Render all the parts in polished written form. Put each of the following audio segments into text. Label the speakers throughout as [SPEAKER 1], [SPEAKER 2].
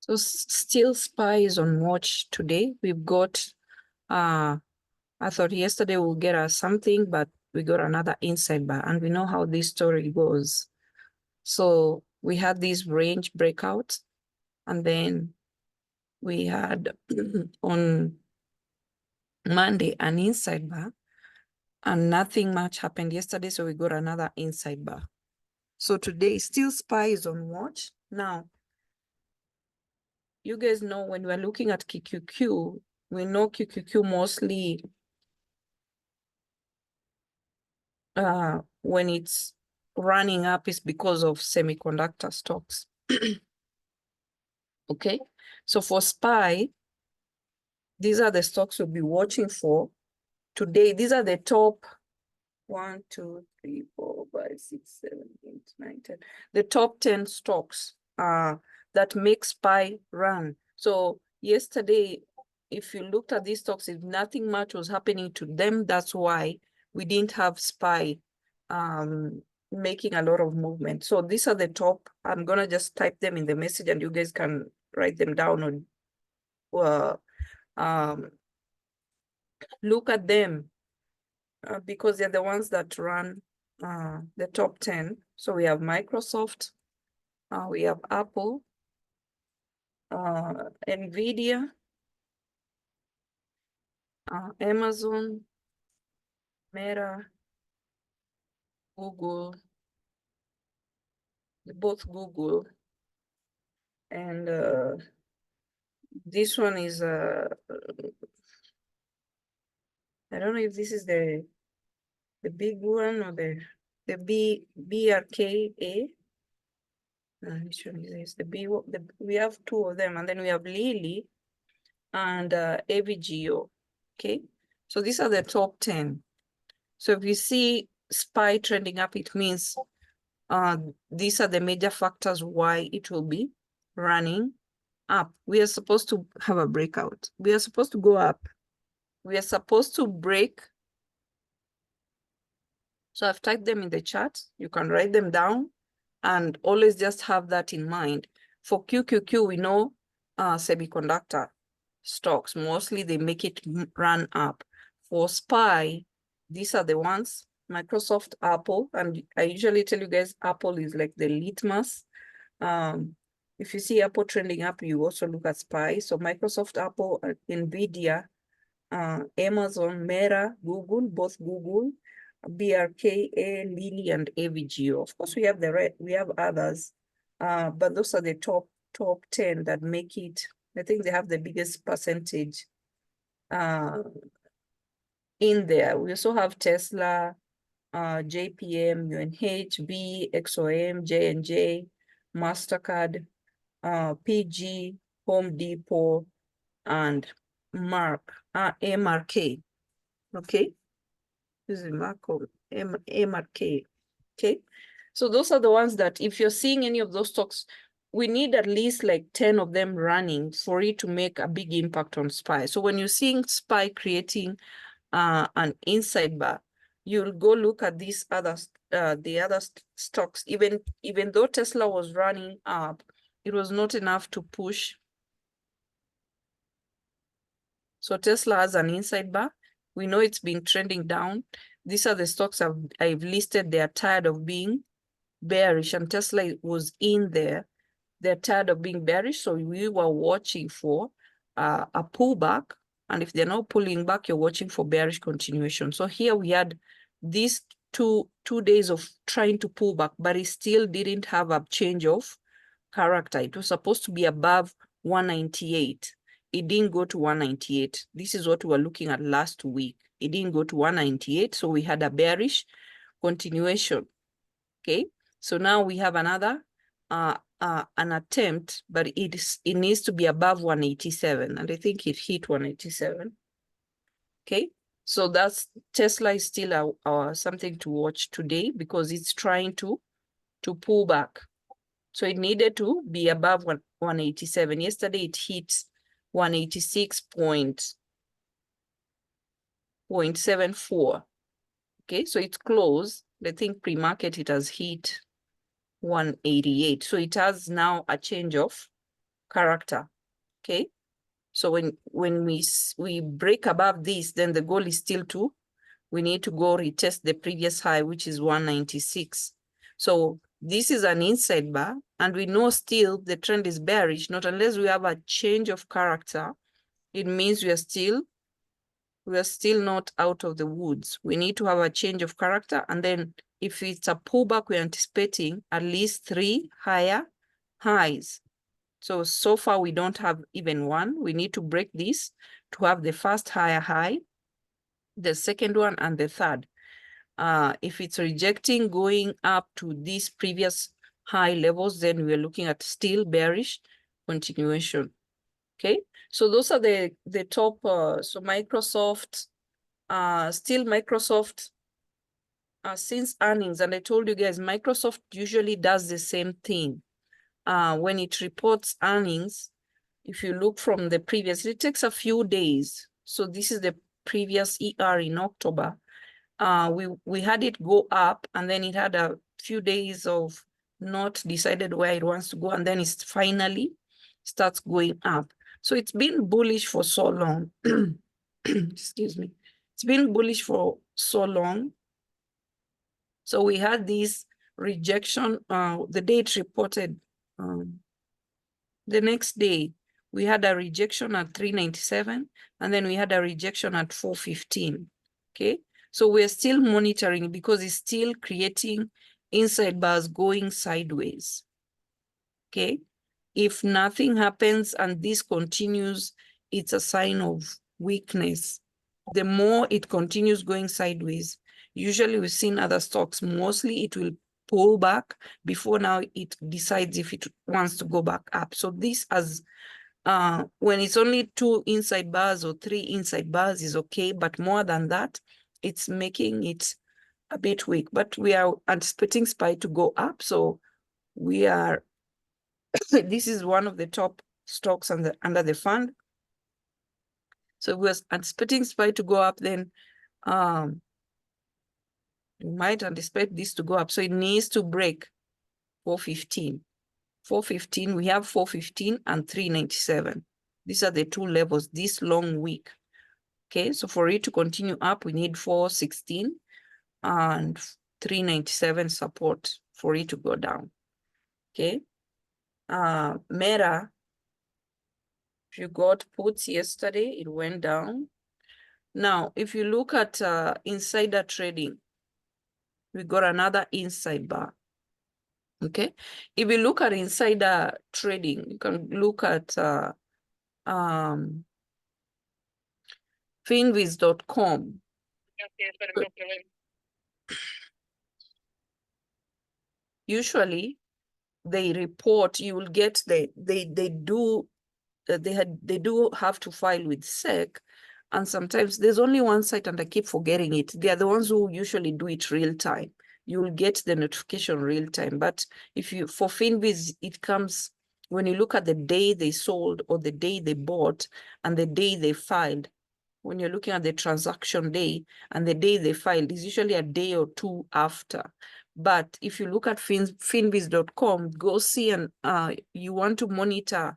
[SPEAKER 1] So still SPY is on watch today. We've got, I thought yesterday we'll get us something, but we got another inside bar, and we know how this story goes. So we had these range breakouts, and then we had on Monday an inside bar, and nothing much happened yesterday, so we got another inside bar. So today still SPY is on watch. Now, you guys know when we're looking at QQQ, we know QQQ mostly when it's running up is because of semiconductor stocks. Okay, so for SPY, these are the stocks we'll be watching for today. These are the top 1, 2, 3, 4, 5, 6, 7, 8, 9, 10. The top 10 stocks that make SPY run. So yesterday, if you looked at these stocks, if nothing much was happening to them, that's why we didn't have SPY making a lot of movement. So these are the top. I'm gonna just type them in the message, and you guys can write them down or look at them because they're the ones that run the top 10. So we have Microsoft, we have Apple, NVIDIA, Amazon, Meta, Google, both Google, and this one is I don't know if this is the big one or the BRKA. Which one is this? We have two of them, and then we have Lilly and AVGO. Okay, so these are the top 10. So if you see SPY trending up, it means these are the major factors why it will be running up. We are supposed to have a breakout. We are supposed to go up. We are supposed to break. So I've typed them in the chat. You can write them down and always just have that in mind. For QQQ, we know semiconductor stocks, mostly they make it run up. For SPY, these are the ones, Microsoft, Apple, and I usually tell you guys Apple is like the litmus. If you see Apple trending up, you also look at SPY. So Microsoft, Apple, NVIDIA, Amazon, Meta, Google, both Google, BRKA, Lilly, and AVGO. Of course, we have we have others, but those are the top 10 that make it. I think they have the biggest percentage in there. We also have Tesla, JPM, UNH, B, XOM, J&J, MasterCard, PG, Home Depot, and MRK. Okay, this is MRK. Okay, so those are the ones that if you're seeing any of those stocks, we need at least like 10 of them running for it to make a big impact on SPY. So when you're seeing SPY creating an inside bar, you'll go look at these other the other stocks. Even though Tesla was running up, it was not enough to push. So Tesla has an inside bar. We know it's been trending down. These are the stocks I've listed. They're tired of being bearish, and Tesla was in there. They're tired of being bearish, so we were watching for a pullback. And if they're not pulling back, you're watching for bearish continuation. So here we had these two days of trying to pull back, but it still didn't have a change of character. It was supposed to be above 198. It didn't go to 198. This is what we were looking at last week. It didn't go to 198, so we had a bearish continuation. Okay, so now we have another an attempt, but it needs to be above 187, and I think it hit 187. Okay, so that's Tesla is still something to watch today because it's trying to pull back. So it needed to be above 187. Yesterday it hit 186.74. Okay, so it's close. I think pre-market it has hit 188. So it has now a change of character. Okay. So when we break above this, then the goal is still we need to go retest the previous high, which is 196. So this is an inside bar, and we know still the trend is bearish, not unless we have a change of character. It means we are still not out of the woods. We need to have a change of character. And then if it's a pullback, we're anticipating at least 3 higher highs. So far we don't have even one. We need to break this to have the first higher high, the second one, and the third. If it's rejecting going up to these previous high levels, then we're looking at still bearish continuation. Okay, so those are the top. So Microsoft, still Microsoft, since earnings, and I told you guys, Microsoft usually does the same thing. When it reports earnings, if you look from the previous, it takes a few days. So this is the previous ER in October. We had it go up, and then it had a few days of not decided where it wants to go, and then it finally starts going up. So it's been bullish for so long. Excuse me. It's been bullish for so long. So we had this rejection, the day it reported, the next day, we had a rejection at 397, and then we had a rejection at 415, okay? So we're still monitoring because it's still creating inside bars going sideways, okay? If nothing happens and this continues, it's a sign of weakness. The more it continues going sideways, usually we've seen other stocks, mostly it will pull back before now it decides if it wants to go back up. So this, as when it's only 2 inside bars or 3 inside bars, is okay, but more than that, it's making it a bit weak. But we are anticipating SPY to go up, so we are this is one of the top stocks under the fund. So we're anticipating SPY to go up, then we might anticipate this to go up. So it needs to break 415. 415, we have 415 and 397. These are the two levels this long week. Okay, so for it to continue up, we need 416 and 397 support for it to go down. Okay. Meta, if you got puts yesterday, it went down. Now, if you look at insider trading, we got another inside bar. Okay. If you look at insider trading, you can look at finviz.com. Usually they report, you will get they do have to file with SEC, and sometimes there's only one site and I keep forgetting it. They are the ones who usually do it real time. You will get the notification real time. But if you, for Finviz, it comes when you look at the day they sold or the day they bought and the day they filed. When you're looking at the transaction day and the day they filed, is usually a day or two after. But if you look at finviz.com, go see, and you want to monitor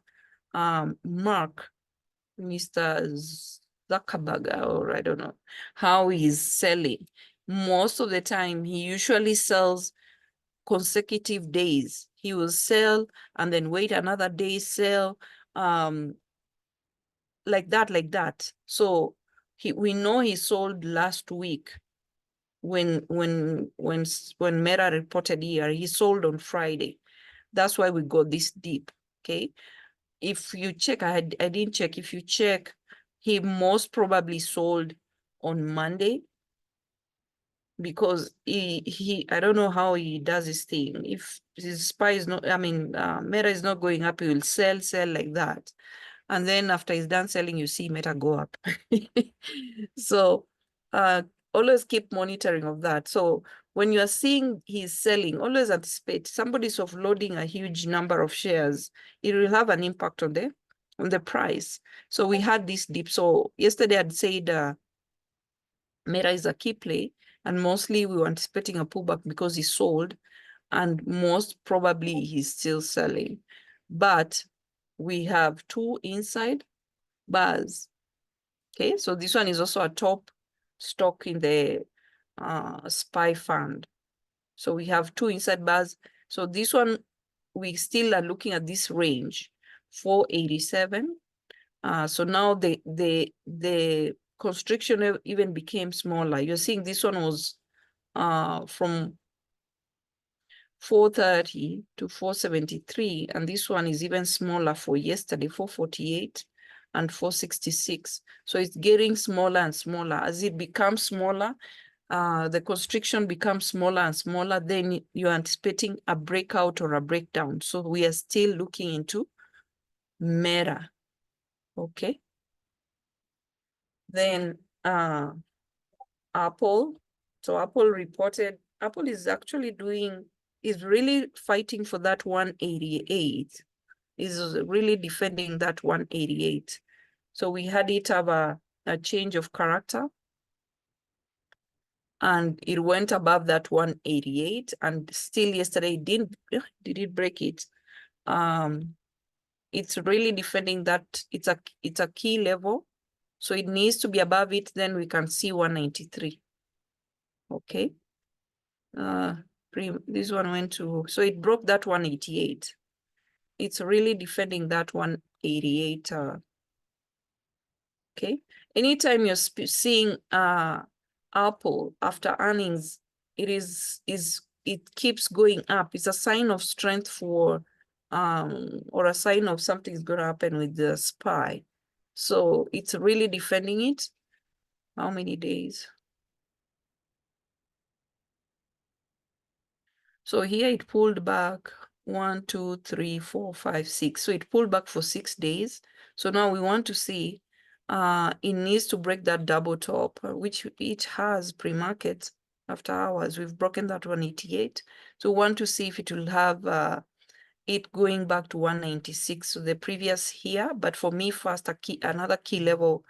[SPEAKER 1] Mark, Mr. Zuckerberg, or I don't know how he's selling. Most of the time, he usually sells consecutive days. He will sell and then wait another day, sell, like that. So we know he sold last week when Meta reported here. He sold on Friday. That's why we got this dip. Okay. If you check, I didn't check. If you check, he most probably sold on Monday, because I don't know how he does his thing. If his SPY is not, Meta is not going up, he will sell like that. And then after he's done selling, you see Meta go up. So always keep monitoring of that. So when you are seeing he's selling, always anticipate somebody's offloading a huge number of shares. It will have an impact on the price. So we had this dip. So yesterday I'd said Meta is a key play, and mostly we were anticipating a pullback because he sold, and most probably he's still selling. But we have two inside bars. Okay, so this one is also a top stock in the SPY fund. So we have two inside bars. So this one, we still are looking at this range, 487. So now the constriction even became smaller. You're seeing this one was from 430 to 473, and this one is even smaller for yesterday, 448 and 466. So it's getting smaller and smaller. As it becomes smaller, the constriction becomes smaller and smaller, then you're anticipating a breakout or a breakdown. So we are still looking into Meta. Okay. Then Apple. So Apple reported, Apple is actually is really fighting for that 188, is really defending that 188. So we had it have a change of character, and it went above that 188, and still yesterday it did it break it? It's really defending that it's a key level. So it needs to be above it, then we can see 193. Okay. This one went to, so it broke that 188. It's really defending that 188. Okay. Anytime you're seeing Apple after earnings, it keeps going up. It's a sign of strength for or a sign of something's going to happen with the SPY. So it's really defending it. How many days? So here it pulled back 1, 2, 3, 4, 5, 6. So it pulled back for 6 days. So now we want to see it needs to break that double top, which it has pre-market after hours. We've broken that 188. So we want to see if it will have it going back to 196. So the previous here, but for me first, another key level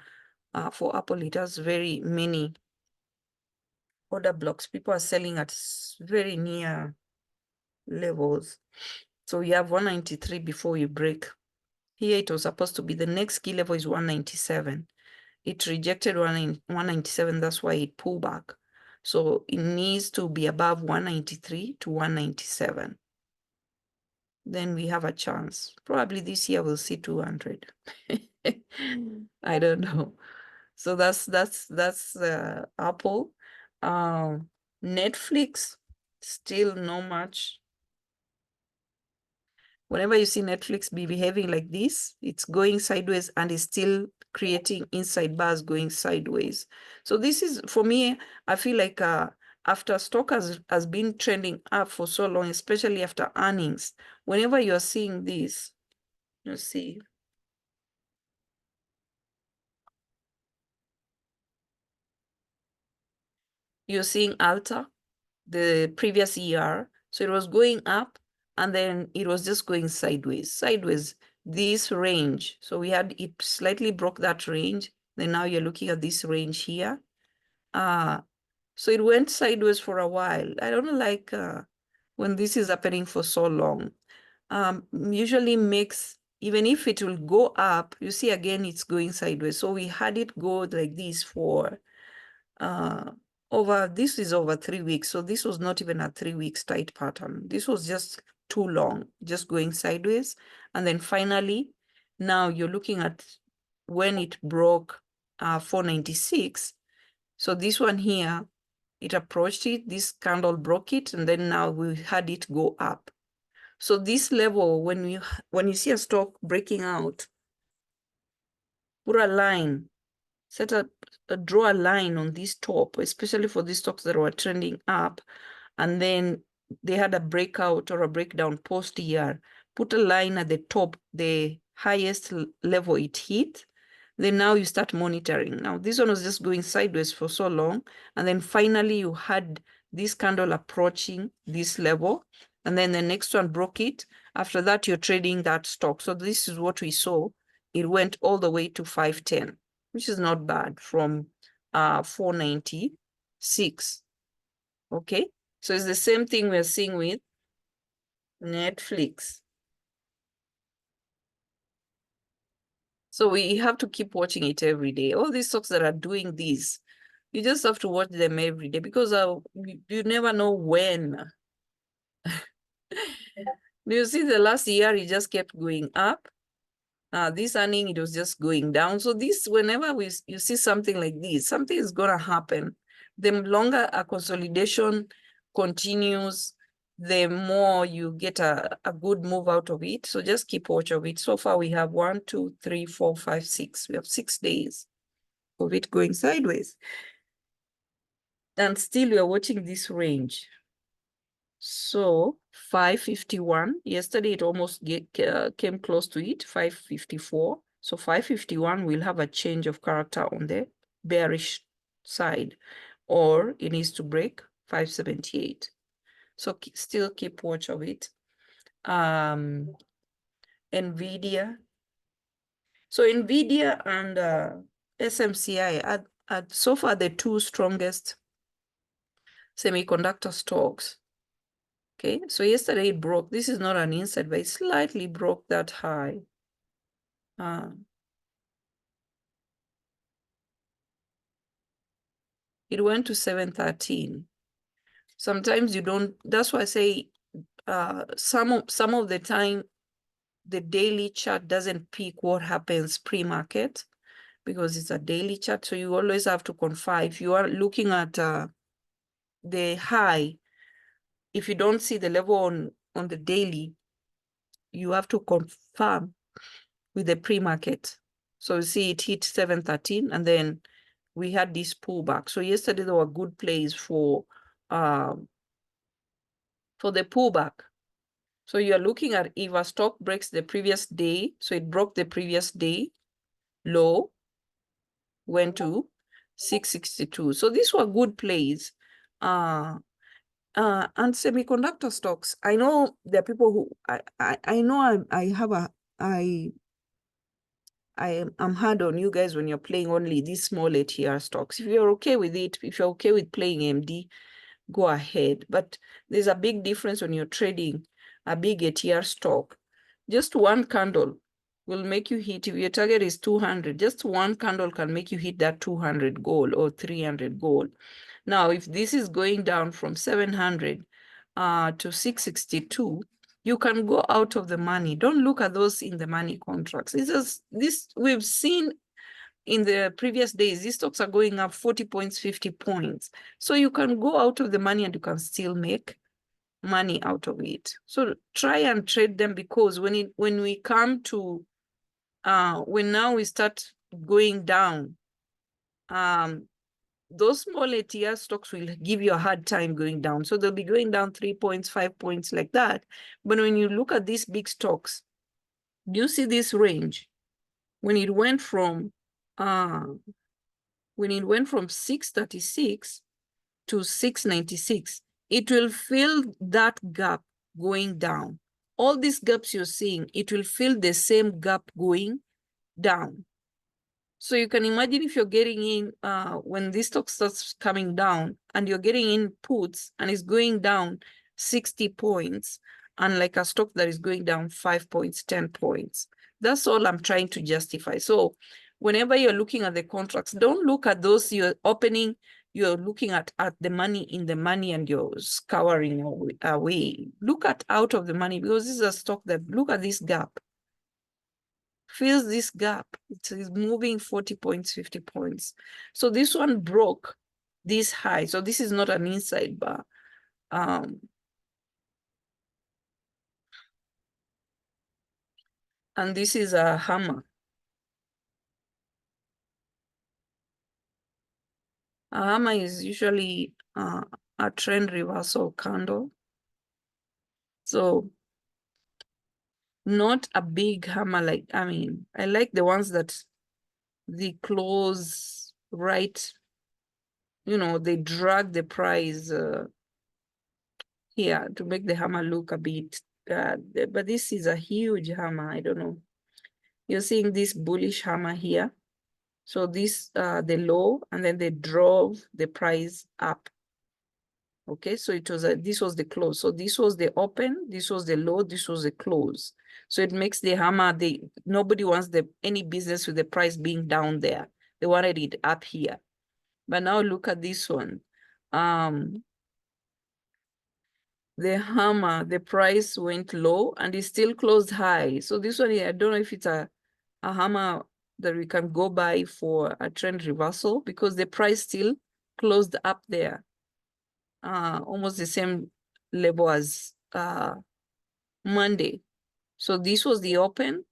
[SPEAKER 1] for Apple, it has very many order blocks. People are selling at very near levels. So you have 193 before you break. Here it was supposed to be the next key level is 197. It rejected 197, that's why it pulled back. So it needs to be above 193 to 197. Then we have a chance. Probably this year we'll see 200. I don't know. So that's Apple. Netflix, still no much. Whenever you see Netflix be behaving like this, it's going sideways and is still creating inside bars going sideways. So this is, for me, I feel like after stock has been trending up for so long, especially after earnings, whenever you're seeing this, you see, you're seeing Alta, the previous year. So it was going up and then it was just going sideways, this range. So we had, it slightly broke that range. Then now you're looking at this range here. So it went sideways for a while. I don't like when this is happening for so long. Usually makes, even if it will go up, you see again, it's going sideways. So we had it go like this for this is over 3 weeks. So this was not even a 3 weeks tight pattern. This was just too long, just going sideways. And then finally, now you're looking at when it broke 496. So this one here, it approached it, this candle broke it, and then now we had it go up. So this level, when you see a stock breaking out, put a line, draw a line on this top, especially for these stocks that were trending up, and then they had a breakout or a breakdown post year. Put a line at the top, the highest level it hit. Then now you start monitoring. Now this one was just going sideways for so long, and then finally you had this candle approaching this level, and then the next one broke it. After that, you're trading that stock. So this is what we saw. It went all the way to 510, which is not bad, from 496. Okay, so it's the same thing we're seeing with Netflix. So we have to keep watching it every day. All these stocks that are doing this, you just have to watch them every day because you never know when. Do you see the last year, it just kept going up? This earning, it was just going down. So this, whenever you see something like this, something is going to happen. The longer a consolidation continues, the more you get a good move out of it. So just keep watch of it. So far, we have 1, 2, 3, 4, 5, 6. We have 6 days of it going sideways. And still, we are watching this range. So 551, yesterday it almost came close to it, 554. So 551 will have a change of character on the bearish side, or it needs to break 578. So still keep watch of it. NVIDIA. So NVIDIA and SMCI are so far the two strongest semiconductor stocks. Okay, so yesterday it broke. This is not an inside, but it slightly broke that high. It went to 713. Sometimes you don't, that's why I say some of the time the daily chart doesn't peak what happens pre-market because it's a daily chart. So you always have to confirm. If you are looking at the high, if you don't see the level on the daily, you have to confirm with the pre-market. So you see it hit 713 and then we had this pullback. So yesterday there were good plays for the pullback. So you're looking at if a stock breaks the previous day, so it broke the previous day low, went to 662. So these were good plays. And semiconductor stocks, I know there are people who I know I'm hard on you guys when you're playing only these small ATR stocks. If you're okay with it, if you're okay with playing MD, go ahead. But there's a big difference when you're trading a big ATR stock. Just one candle will make you hit. If your target is 200, just one candle can make you hit that 200 goal or 300 goal. Now, if this is going down from 700 to 662, you can go out of the money. Don't look at those in the money contracts. It's just this we've seen in the previous days, these stocks are going up 40 points, 50 points. So you can go out of the money and you can still make money out of it. So try and trade them because when we come to when now we start going down, those small ATR stocks will give you a hard time going down. So they'll be going down 3 points, 5 points like that. But when you look at these big stocks, do you see this range? When it went from 636 to 696, it will fill that gap going down. All these gaps you're seeing, it will fill the same gap going down. So you can imagine if you're getting in, when this stock starts coming down and you're getting in puts and it's going down 60 points, unlike a stock that is going down 5 points, 10 points. That's all I'm trying to justify. So whenever you're looking at the contracts, don't look at those you're opening, you're looking at the money in the money and you're scouring away. Look at out of the money because this is a stock that, look at this gap. Fills this gap. It is moving 40 points, 50 points. So this one broke this high. So this is not an inside bar. And this is a hammer. A hammer is usually a trend reversal candle. So not a big hammer like, I mean, I like the ones that they close right, you know, they drag the price here to make the hammer look a bit, but this is a huge hammer. I don't know. You're seeing this bullish hammer here. So this, the low, and then they drove the price up. Okay, so it was this was the close. So this was the open, this was the low, this was the close. So it makes the hammer, nobody wants any business with the price being down there. They wanted it up here. But now look at this one. The hammer, the price went low and it still closed high. So this one, I don't know if it's a hammer that we can go by for a trend reversal, because the price still closed up there. Almost the same level as Monday. So this was the open,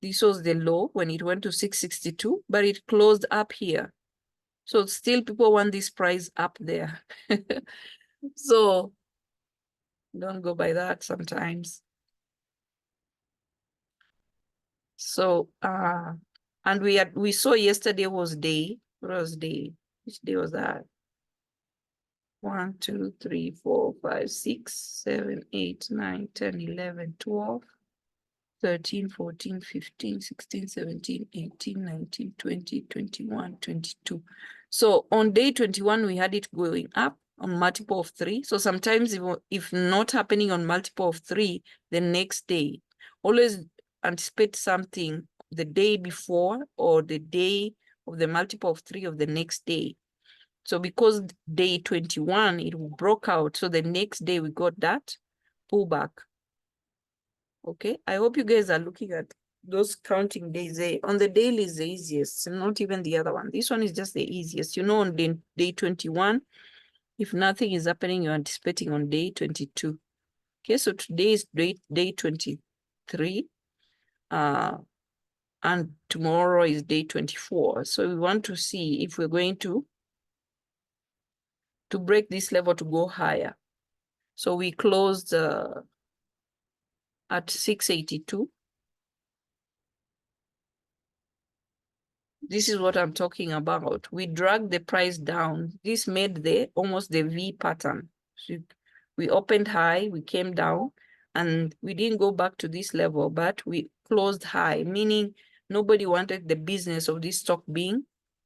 [SPEAKER 1] this was the low when it went to 662, but it closed up here. So still people want this price up there. So don't go by that sometimes. So and we saw yesterday was day. What was day? Which day was that? 1, 2, 3, 4, 5, 6, 7, 8, 9, 10, 11, 12, 13, 14, 15, 16, 17, 18, 19, 20, 21, 22. So on day 21, we had it going up on multiple of 3. So sometimes if not happening on multiple of 3, the next day, always anticipate something the day before or the day of the multiple of 3 of the next day. So because day 21, it broke out. So the next day we got that pullback. Okay, I hope you guys are looking at those counting days. On the daily is the easiest, not even the other one. This one is just the easiest. You know, on day 21, if nothing is happening, you're anticipating on day 22. Okay, so today is day 23. And tomorrow is day 24. So we want to see if we're going to break this level to go higher. So we closed at 682. This is what I'm talking about. We dragged the price down. This made almost the V pattern. So we opened high, we came down, and we didn't go back to this level, but we closed high, meaning nobody wanted the business of this stock being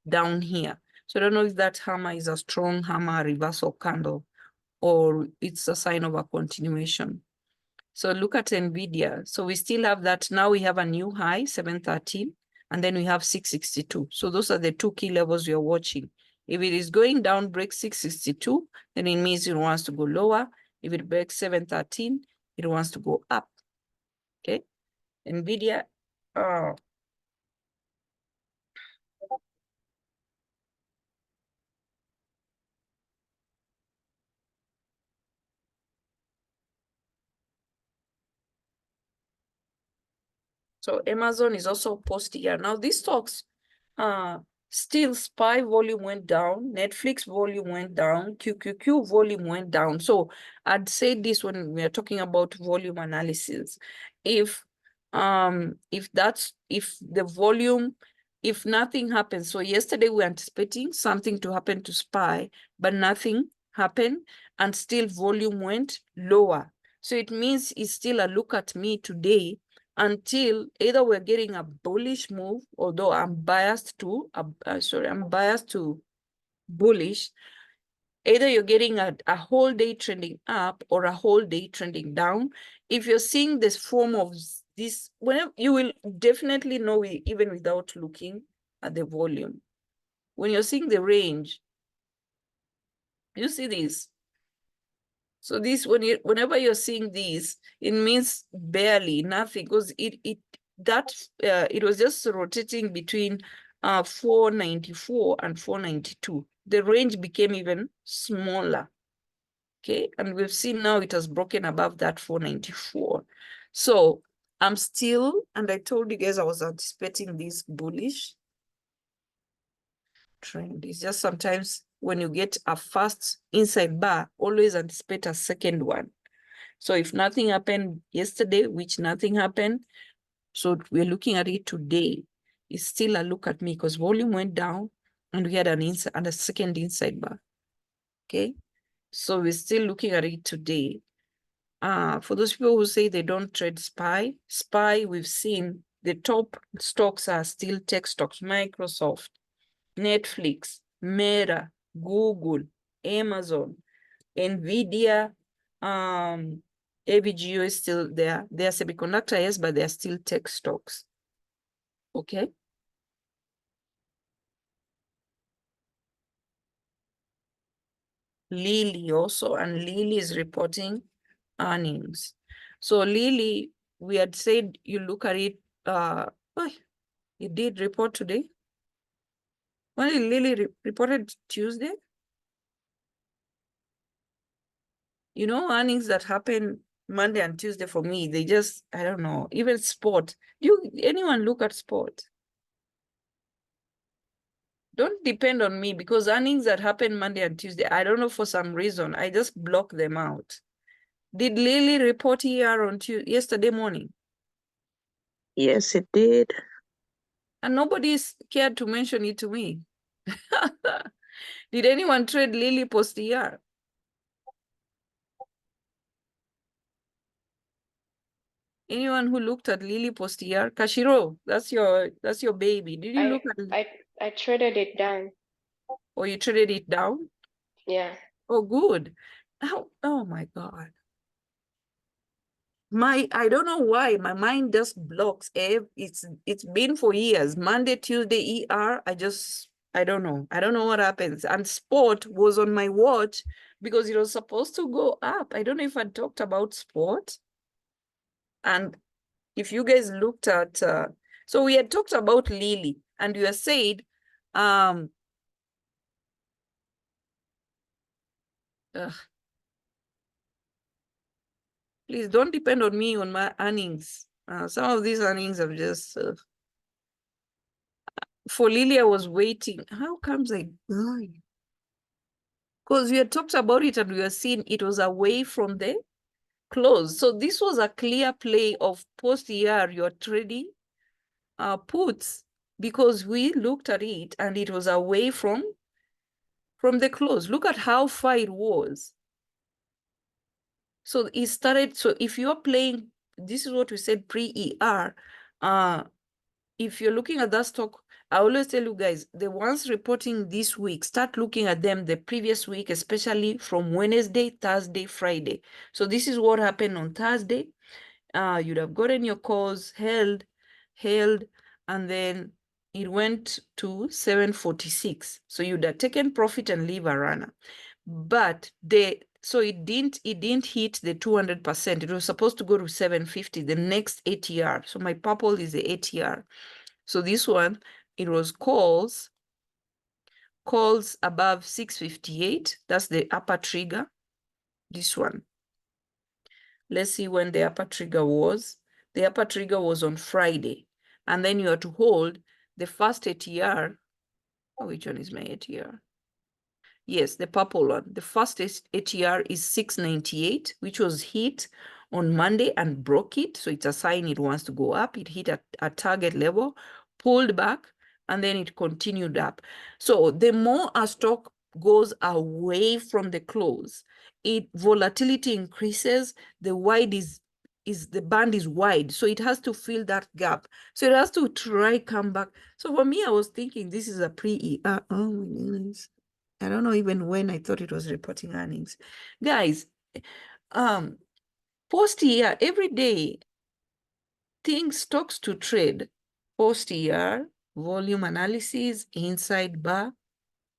[SPEAKER 1] down here. So I don't know if that hammer is a strong hammer reversal candle or it's a sign of a continuation. So look at NVIDIA. So we still have that. Now we have a new high, 713, and then we have 662. So those are the 2 key levels we are watching. If it is going down, breaks 662, then it means it wants to go lower. If it breaks 713, it wants to go up. Okay. NVIDIA, so Amazon is also posted here. Now these stocks, still SPY volume went down, Netflix volume went down, QQQ volume went down. So I'd say this when we are talking about volume analysis. If the volume, if nothing happens, so yesterday we were anticipating something to happen to SPY, but nothing happened and still volume went lower. So it means it's still a look at me today until either we're getting a bullish move, although I'm biased to bullish. Either you're getting a whole day trending up or a whole day trending down. If you're seeing this form of this, whenever you will definitely know it, even without looking at the volume. When you're seeing the range, you see this. So this, whenever you're seeing this, it means barely nothing, because it was just rotating between 494 and 492. The range became even smaller. Okay, and we've seen now it has broken above that 494. So I'm still, and I told you guys I was anticipating this bullish trend. It's just sometimes when you get a first inside bar, always anticipate a second one. So if nothing happened yesterday, which nothing happened, so we're looking at it today, it's still a look at me because volume went down and we had a second inside bar. Okay, so we're still looking at it today. For those people who say they don't trade SPY, we've seen the top stocks are still tech stocks: Microsoft, Netflix, Meta, Google, Amazon, NVIDIA, AVGO is still there. They are semiconductor, yes, but they are still tech stocks. Okay. Lilly also, and Lilly is reporting earnings. So Lilly, we had said you look at it, it did report today. When did Lilly reported Tuesday? You know, earnings that happen Monday and Tuesday for me, they just, I don't know, even sport. Anyone look at sport? Don't depend on me, because earnings that happen Monday and Tuesday, I don't know, for some reason, I just block them out. Did Lilly report here on yesterday morning?
[SPEAKER 2] Yes, it did.
[SPEAKER 1] And nobody cared to mention it to me. Did anyone trade Lilly post ER? Anyone who looked at Lilly post ER? Kashiro, that's your baby. Did you look at it?
[SPEAKER 3] I traded it down.
[SPEAKER 1] Or you traded it down?
[SPEAKER 3] Yeah.
[SPEAKER 1] Oh, good. Oh my God. I don't know why my mind just blocks. It's been for years. Monday, Tuesday, ER. I don't know. I don't know what happens. And sport was on my watch because it was supposed to go up. I don't know if I talked about sport. And if you guys looked at, so we had talked about Lilly, and you had said, please don't depend on me on my earnings. Some of these earnings have just, for Lilly, I was waiting. How comes I die? Because we had talked about it and we were seeing it was away from the close. So this was a clear play of post-ER, you're trading puts, because we looked at it and it was away from the close. Look at how far it was. So it started, so if you're playing, this is what we said pre-ER, if you're looking at that stock, I always tell you guys, the ones reporting this week, start looking at them the previous week, especially from Wednesday, Thursday, Friday. So this is what happened on Thursday. You'd have gotten your calls, held, and then it went to 746. So you'd have taken profit and leave a runner. But so it didn't hit the 200%. It was supposed to go to 750, the next ATR. So my purple is the ATR. So this one, it was calls above 658. That's the upper trigger. This one. Let's see when the upper trigger was. The upper trigger was on Friday. And then you have to hold the first ATR. Oh, which one is my ATR? Yes, the purple one. The first ATR is 698, which was hit on Monday and broke it. So it's a sign it wants to go up. It hit a target level, pulled back, and then it continued up. So the more a stock goes away from the close, volatility increases, the band is wide. So it has to fill that gap. So it has to try come back. So for me, I was thinking this is a pre-ER. Oh my goodness. I don't know even when I thought it was reporting earnings. Guys, post-ER, every day, stocks to trade, post-ER, volume analysis, inside bar,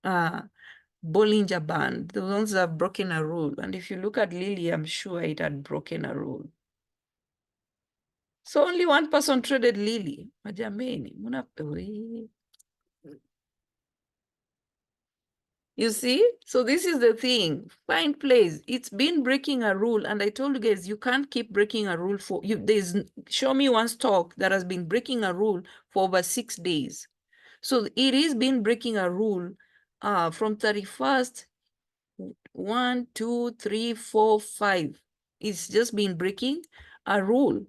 [SPEAKER 1] Bollinger Band, the ones that have broken a rule. And if you look at Lilly, I'm sure it had broken a rule. So only one person traded Lilly. Majameni, you see? So this is the thing. Find place. It's been breaking a rule. And I told you guys, you can't keep breaking a rule for you. Show me one stock that has been breaking a rule for over 6 days. So it is been breaking a rule from 31st, 1, 2, 3, 4, 5. It's just been breaking a rule.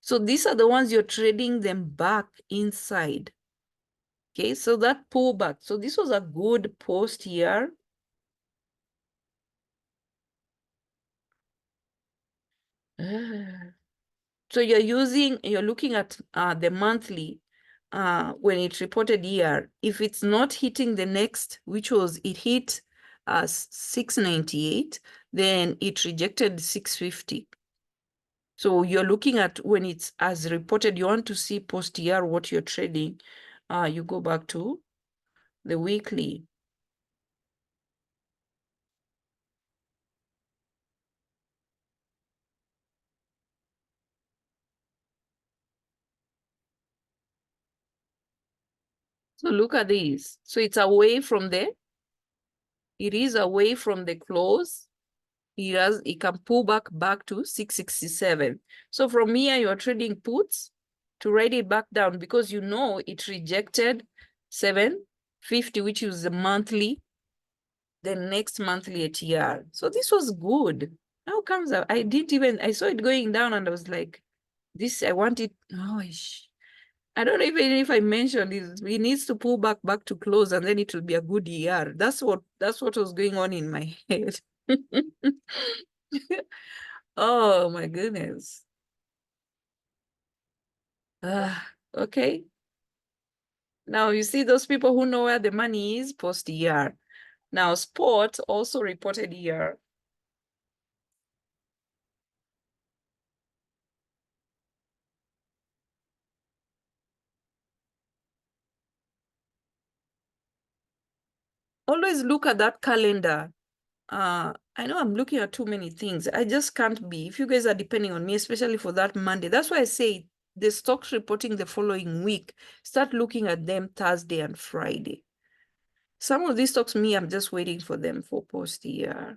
[SPEAKER 1] So these are the ones you're trading them back inside. Okay, so that pullback. So this was a good post here. So you're looking at the monthly when it reported here. If it's not hitting the next, which was it hit as 698, then it rejected 650. So you're looking at when it's as reported, you want to see post-ER what you're trading. You go back to the weekly. So look at this. So it's away from it is away from the close. It can pull back to 667. So from here, you're trading puts to write it back down because you know it rejected 750, which is the monthly, the next monthly ATR. So this was good. How comes I didn't even, I saw it going down and I was like, this, I want it. Oh, I don't know even if I mentioned it. It needs to pull back to close and then it will be a good ER. That's what was going on in my head. Oh my goodness. Okay. Now you see those people who know where the money is post-ER. Now sport also reported ER. Always look at that calendar. I know I'm looking at too many things. I just can't be. If you guys are depending on me, especially for that Monday, that's why I say the stocks reporting the following week, start looking at them Thursday and Friday. Some of these stocks, me, I'm just waiting for them for post-ER.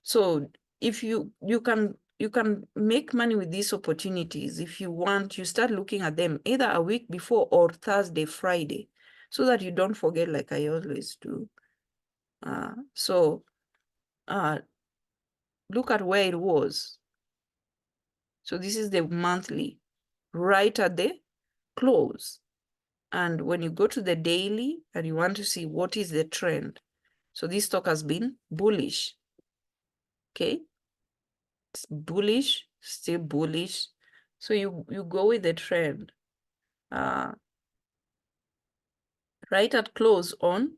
[SPEAKER 1] So if you can make money with these opportunities. If you want, you start looking at them either a week before or Thursday, Friday, so that you don't forget like I always do. Look at where it was. So this is the monthly, right at the close. And when you go to the daily and you want to see what is the trend, so this stock has been bullish. Okay, it's bullish, still bullish. So you go with the trend. Right at close on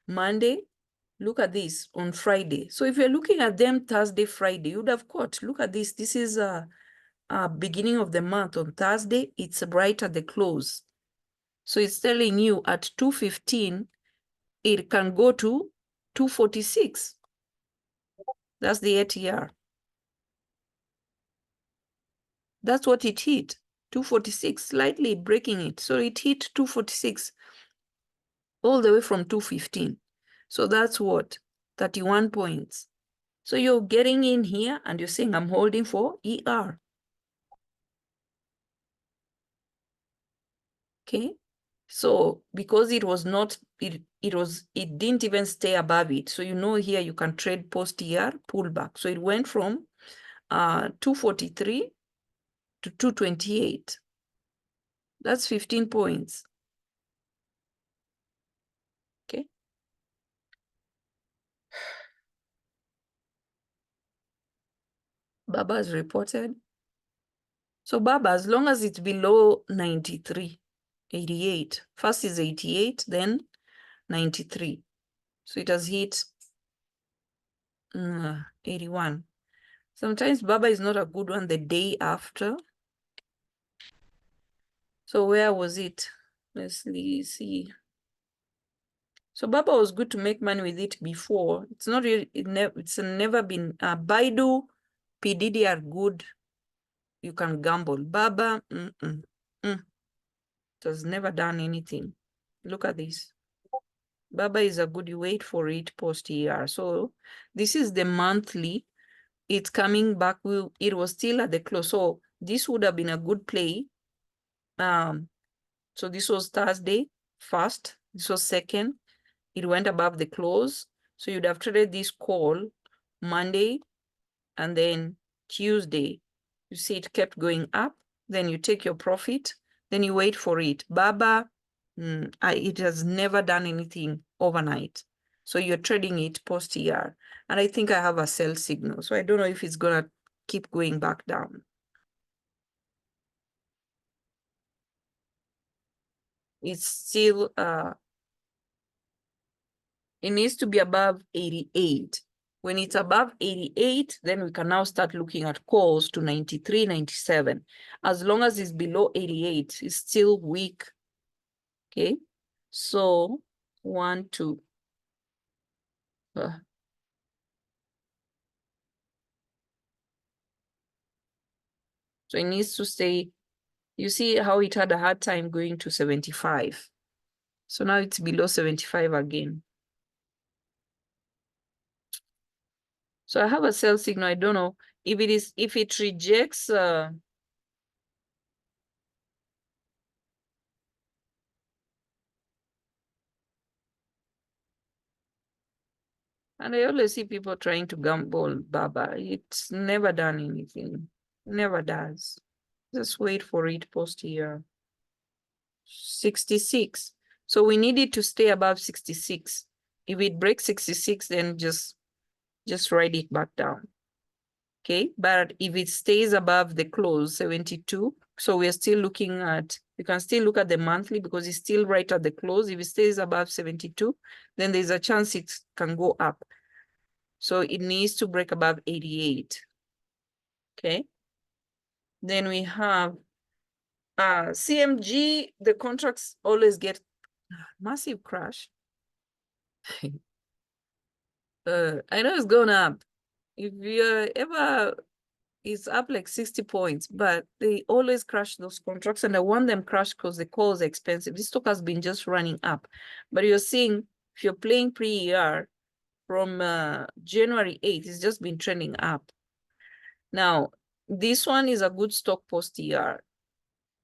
[SPEAKER 1] Monday, look at this on Friday. So if you're looking at them Thursday, Friday, you would have caught, look at this. This is beginning of the month on Thursday. It's right at the close. So it's telling you at 2:15, it can go to 246. That's the ATR. That's what it hit, 246, slightly breaking it. So it hit 246 all the way from 2:15. So that's what, 31 points. So you're getting in here and you're saying, I'm holding for ER. Okay. So because it was not, it didn't even stay above it. So you know here you can trade post-ER pullback. So it went from 243 to 228. That's 15 points. Okay. Baba has reported. So Baba, as long as it's below 93, 88, first is 88, then 93. So it has hit 81. Sometimes Baba is not a good one the day after. So where was it? Let's see. So Baba was good to make money with it before. It's not really, it's never been, Baidu, PDD are good. You can gamble. Baba, it has never done anything. Look at this. Baba is a good, you wait for it post-ER. So this is the monthly. It's coming back. It was still at the close. So this would have been a good play. So this was Thursday, first. This was second. It went above the close. So you'd have traded this call Monday and then Tuesday. You see it kept going up. Then you take your profit. Then you wait for it. Baba, it has never done anything overnight. So you're trading it post-ER. And I think I have a sell signal. So I don't know if it's going to keep going back down. It's still It needs to be above 88. When it's above 88, then we can now start looking at calls to 93, 97. As long as it's below 88, it's still weak. Okay, so 1, 2. So it needs to stay. You see how it had a hard time going to 75. So now it's below 75 again. So I have a sell signal. I don't know if it rejects and I always see people trying to gamble Baba. It's never done anything. Never does. Just wait for it post here. 66. So we need it to stay above 66. If it breaks 66, then just write it back down. Okay, but if it stays above the close 72, so we're still looking at, you can still look at the monthly because it's still right at the close. If it stays above 72, then there's a chance it can go up. So it needs to break above 88. Okay. Then we have CMG, the contracts always get massive crash. I know it's gone up. If you're ever, it's up like 60 points, but they always crash those contracts, and I want them crashed because the calls are expensive. This stock has been just running up, but you're seeing if you're playing pre-ER from January 8th, it's just been trending up. Now, this one is a good stock post-ER.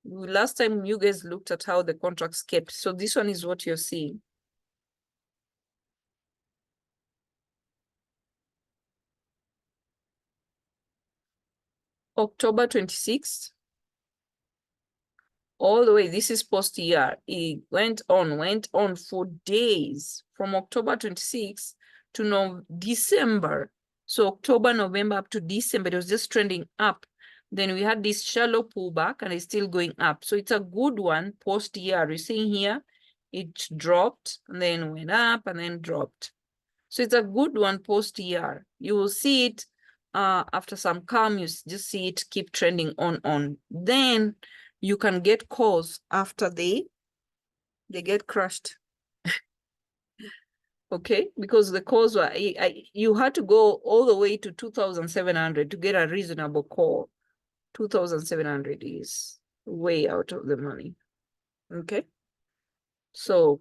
[SPEAKER 1] Last time you guys looked at how the contracts kept, so this one is what you're seeing. October 26th, all the way, this is post-ER. It went on for days from October 26th to December. So October, November up to December, it was just trending up. Then we had this shallow pullback and it's still going up. So it's a good one post-ER. You're seeing here, it dropped and then went up and then dropped. So it's a good one post-ER. You will see it after some calm, you just see it keep trending on. Then you can get calls after they get crushed. Okay, because the calls were, you had to go all the way to 2,700 to get a reasonable call. 2,700 is way out of the money. Okay, so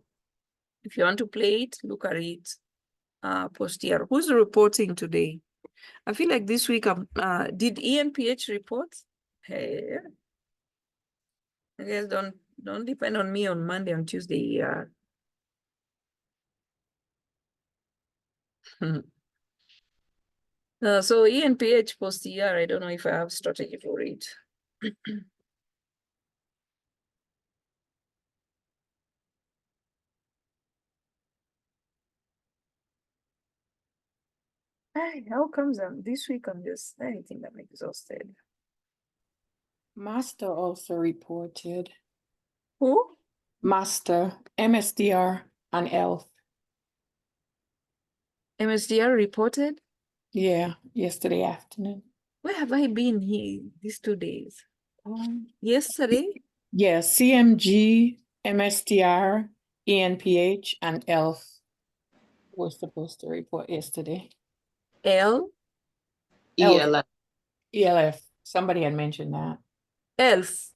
[SPEAKER 1] if you want to play it, look at it post-ER. Who's reporting today? I feel like this week, did ENPH report? Hey, you guys don't depend on me on Monday and Tuesday. So ENPH post-ER, I don't know if I have strategy for it. How comes this week I think I'm exhausted.
[SPEAKER 4] Master also reported.
[SPEAKER 1] Who?
[SPEAKER 4] Master, MSDR, and ELF.
[SPEAKER 1] MSDR reported?
[SPEAKER 4] Yeah, yesterday afternoon.
[SPEAKER 1] Where have I been here these 2 days? Yesterday?
[SPEAKER 4] Yeah, CMG, MSDR, ENPH, and ELF was supposed to report yesterday.
[SPEAKER 1] L?
[SPEAKER 4] ELF. ELF. Somebody had mentioned that.
[SPEAKER 1] ELF.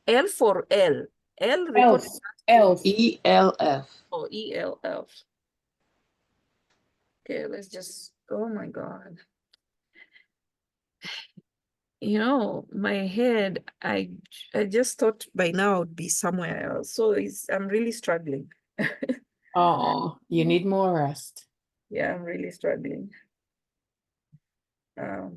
[SPEAKER 1] L for L. L
[SPEAKER 4] ELF.
[SPEAKER 1] reported.
[SPEAKER 4] ELF.
[SPEAKER 2] ELF.
[SPEAKER 1] Oh, ELF. Okay, let's just, oh my God. My head, I just thought by now I would be somewhere else. So I'm really struggling.
[SPEAKER 4] Oh, you need more rest.
[SPEAKER 1] Yeah, I'm really struggling. uh,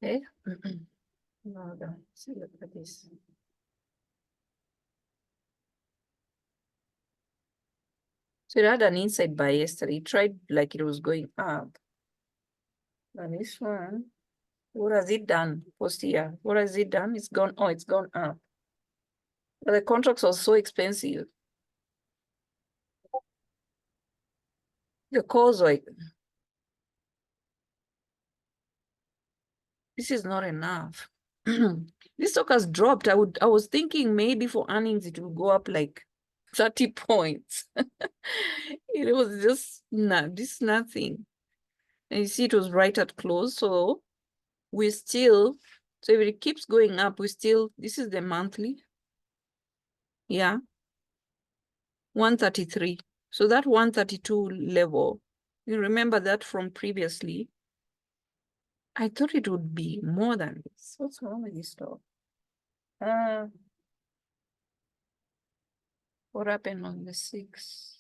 [SPEAKER 1] Okay. No, don't see, look at this. . So it had an inside buy yesterday. It tried like it was going up. And this one, what has it done? Post here. What has it done? It's gone. Oh, it's gone up. But the contracts are so expensive. The calls like this is not enough. This stock has dropped. I was thinking maybe for earnings it will go up like 30 points. It was just this nothing. And you see it was right at close. So we still, so if it keeps going up, this is the monthly. Yeah. 133. So that 132 level, you remember that from previously. I thought it would be more than this. What's wrong with this stock? What happened on the 6?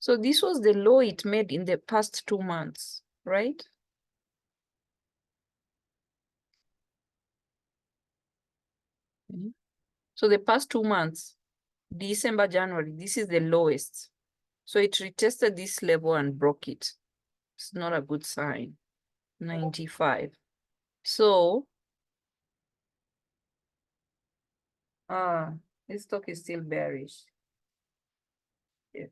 [SPEAKER 1] So this was the low it made in the past 2 months, right? So the past 2 months, December, January, this is the lowest. So it retested this level and broke it. It's not a good sign. 95. So, this stock is still bearish. Yeah.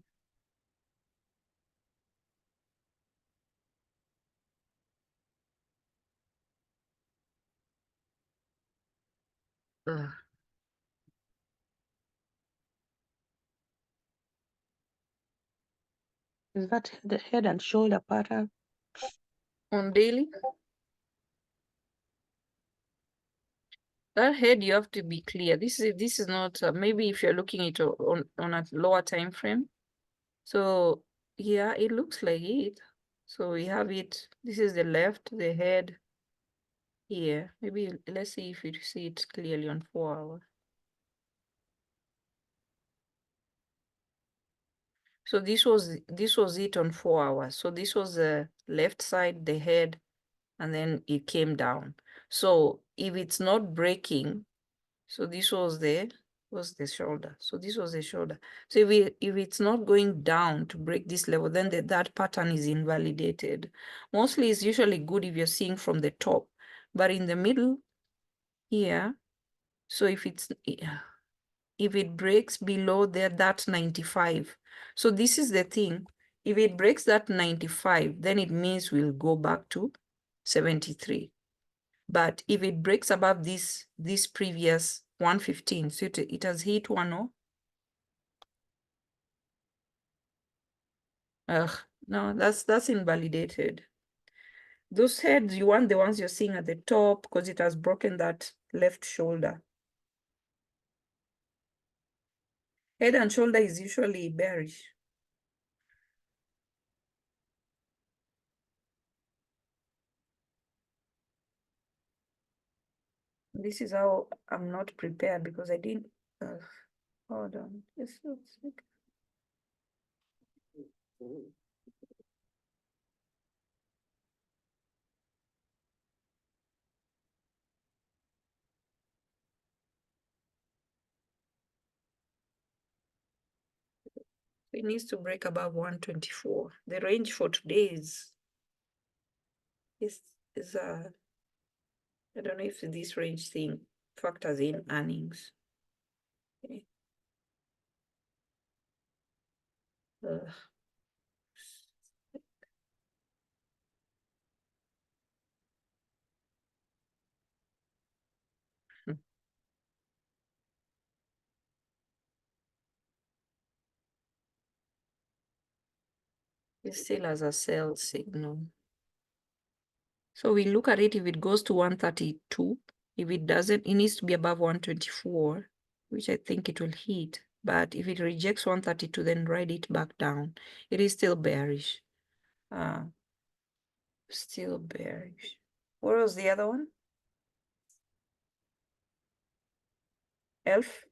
[SPEAKER 2] Is that the head and shoulder pattern?
[SPEAKER 1] On daily, that head you have to be clear. This is not maybe if you're looking at it on a lower time frame. So yeah, it looks like it. So we have it. This is the left, the head here. Maybe let's see if you see it clearly on 4 hour. So this was it on 4 hours. So this was the left side, the head, and then it came down. So if it's not breaking, so this was the shoulder. So this was the shoulder. So if it's not going down to break this level, then that pattern is invalidated. Mostly it's usually good if you're seeing from the top, but in the middle here, so if it breaks below that 95, so this is the thing. If it breaks that 95, then it means we'll go back to 73. But if it breaks above this previous 115, so it has hit 10. No, that's invalidated. Those heads, you want the ones you're seeing at the top because it has broken that left shoulder. Head and shoulder is usually bearish. This is how I'm not prepared because I didn't. Hold on. This looks like. It needs to break above 124. The range for today is I don't know if this range thing factors in earnings. Okay. It still has a sell signal. So we look at it if it goes to 132. If it doesn't, it needs to be above 124, which I think it will hit. But if it rejects 132, then ride it back down. It is still bearish. Still bearish. What was the other one? ELF.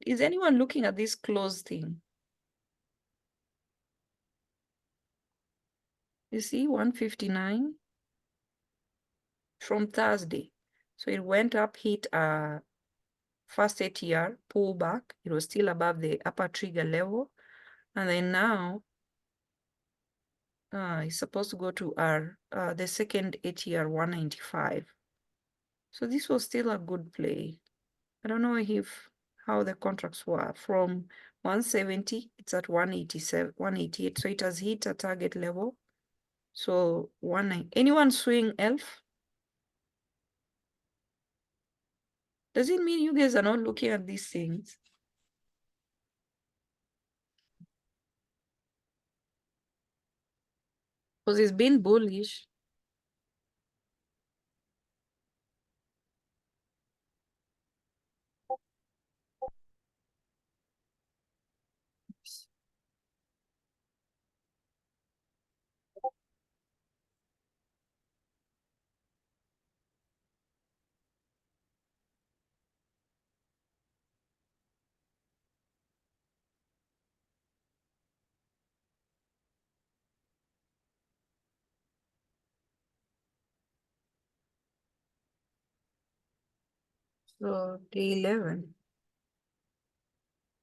[SPEAKER 1] Is anyone looking at this close thing? You see 159 from Thursday. So it went up, hit first ATR, pull back. It was still above the upper trigger level. And then now it's supposed to go to the second ATR 195. So this was still a good play. I don't know how the contracts were. From 170, it's at 187, 188. So it has hit a target level. So anyone swing ELF? Does it mean you guys are not looking at these things? Because it's been bullish. So day 11.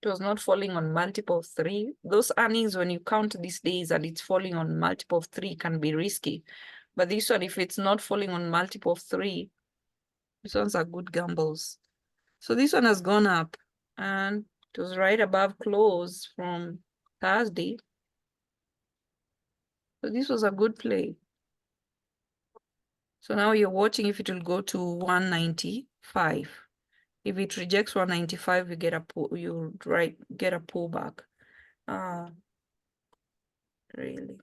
[SPEAKER 1] It was not falling on multiple of 3. Those earnings, when you count these days and it's falling on multiple of 3, can be risky. But this one, if it's not falling on multiple of 3, these ones are good gambles. So this one has gone up and it was right above close from Thursday. So this was a good play. So now you're watching if it will go to 195. If it rejects 195, you get a pullback. Really.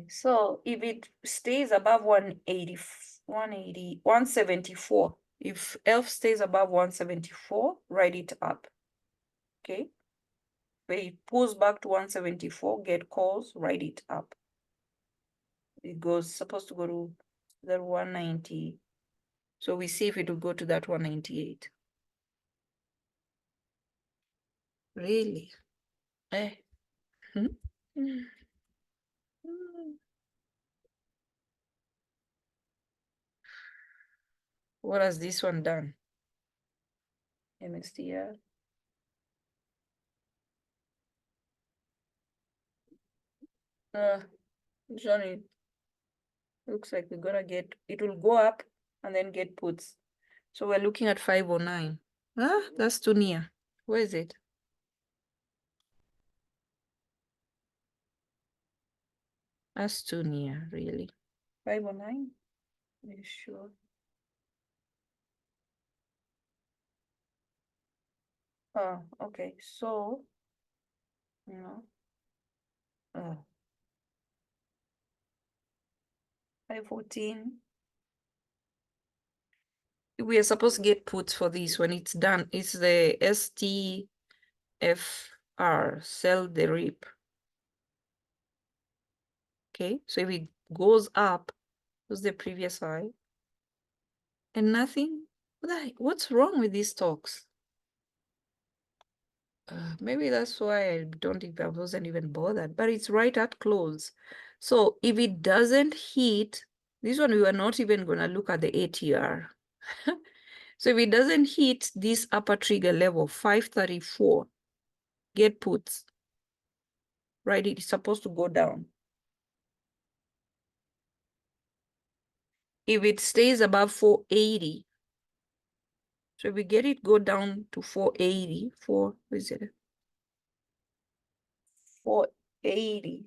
[SPEAKER 1] So if it stays above 180, 180, 174, if ELF stays above 174, write it up. Okay. When it pulls back to 174, get calls, write it up. It goes supposed to go to the 190. So we see if it will go to that 198. Really? Eh. What has this one done? MSTR. Johnny, looks like we're gonna get, it will go up and then get puts. So we're looking at 509. Ah, that's too near. Where is it? That's too near, really. 509? Are you sure? Oh, okay. So, you know, 514. We are supposed to get puts for this when it's done. It's the STFR, sell the rip. Okay, so if it goes up, what's the previous high? And nothing? What's wrong with these stocks? Maybe that's why I wasn't even bothered, but it's right at close. So if it doesn't hit, this one we were not even gonna look at the ATR. So if it doesn't hit this upper trigger level, 534, get puts, right? It's supposed to go down. If it stays above 480, so if we get it go down to 480, is it? 480.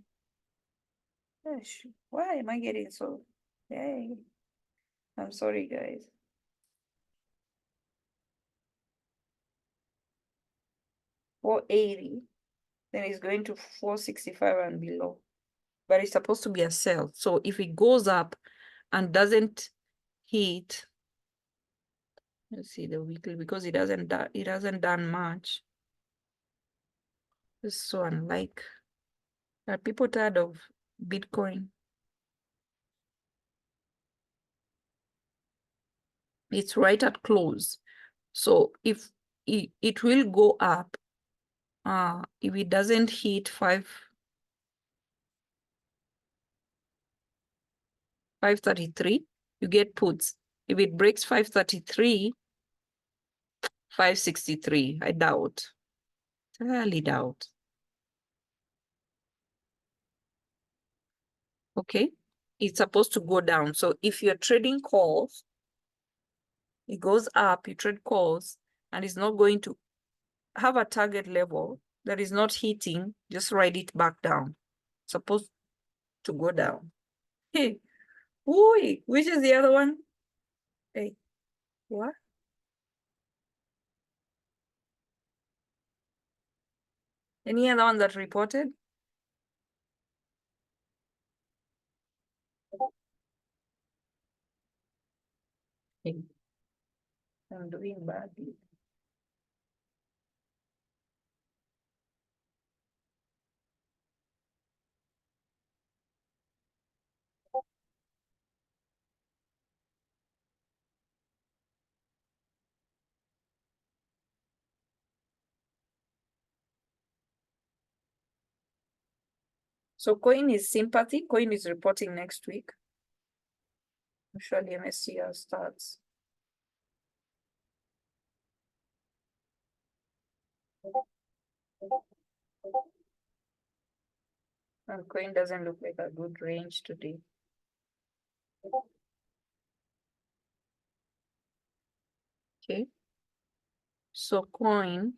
[SPEAKER 1] Gosh, why am I getting so? Yay. I'm sorry, guys. 480, then it's going to 465 and below. But it's supposed to be a sell. So if it goes up and doesn't hit, let's see the weekly, because it hasn't done much. It's so unlike. Are people tired of Bitcoin? It's right at close. So if it will go up, if it doesn't hit 533, you get puts. If it breaks 533, 563, I doubt. Highly doubt. Okay, it's supposed to go down. So if you're trading calls, it goes up, you trade calls, and it's not going to have a target level that is not hitting, just write it back down. It's supposed to go down. Hey, ooh, which is the other one? Hey, what? Any other one that reported? Hey, I'm doing badly. So coin is sympathy. Coin is reporting next week. Usually MSCI starts. And coin doesn't look like a good range today. Okay. So coin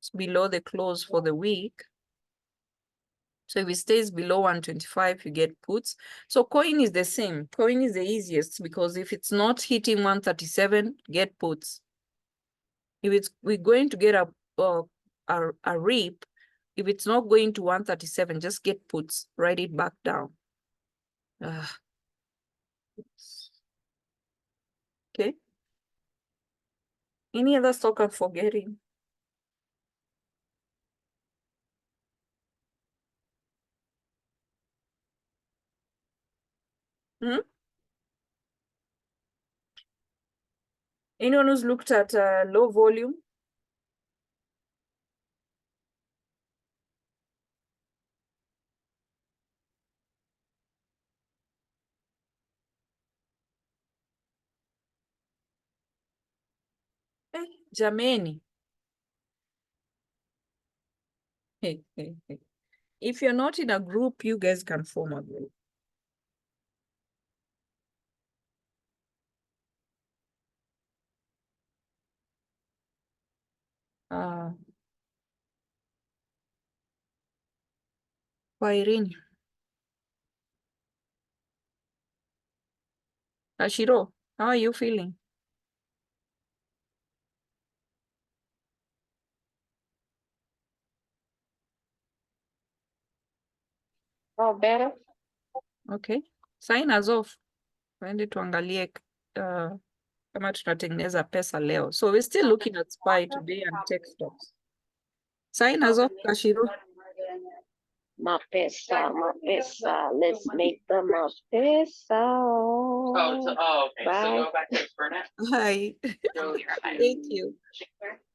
[SPEAKER 1] is below the close for the week. So if it stays below 125, you get puts. So coin is the same. Coin is the easiest because if it's not hitting 137, get puts. If we're going to get a rip, if it's not going to 137, just get puts. Write it back down. Okay. Any other stock I'm forgetting? Anyone who's looked at low volume? Jameni. If you're not in a group, you guys can form a group. Irene. Ashiro, how are you feeling?
[SPEAKER 3] Oh, better.
[SPEAKER 1] Okay. Sign us off. Twende tuangalie kama tunatengeneza pesa leo. So we're still looking at SPY today and tech stocks. Sign us off, Ashiro.
[SPEAKER 3] Mapesa. Let's make the mapesa.
[SPEAKER 5] Okay.
[SPEAKER 3] Bye.
[SPEAKER 5] So go back to Burnett.
[SPEAKER 1] Hi.
[SPEAKER 5] Go to
[SPEAKER 1] Thank you.
[SPEAKER 5] Chick-fil-A.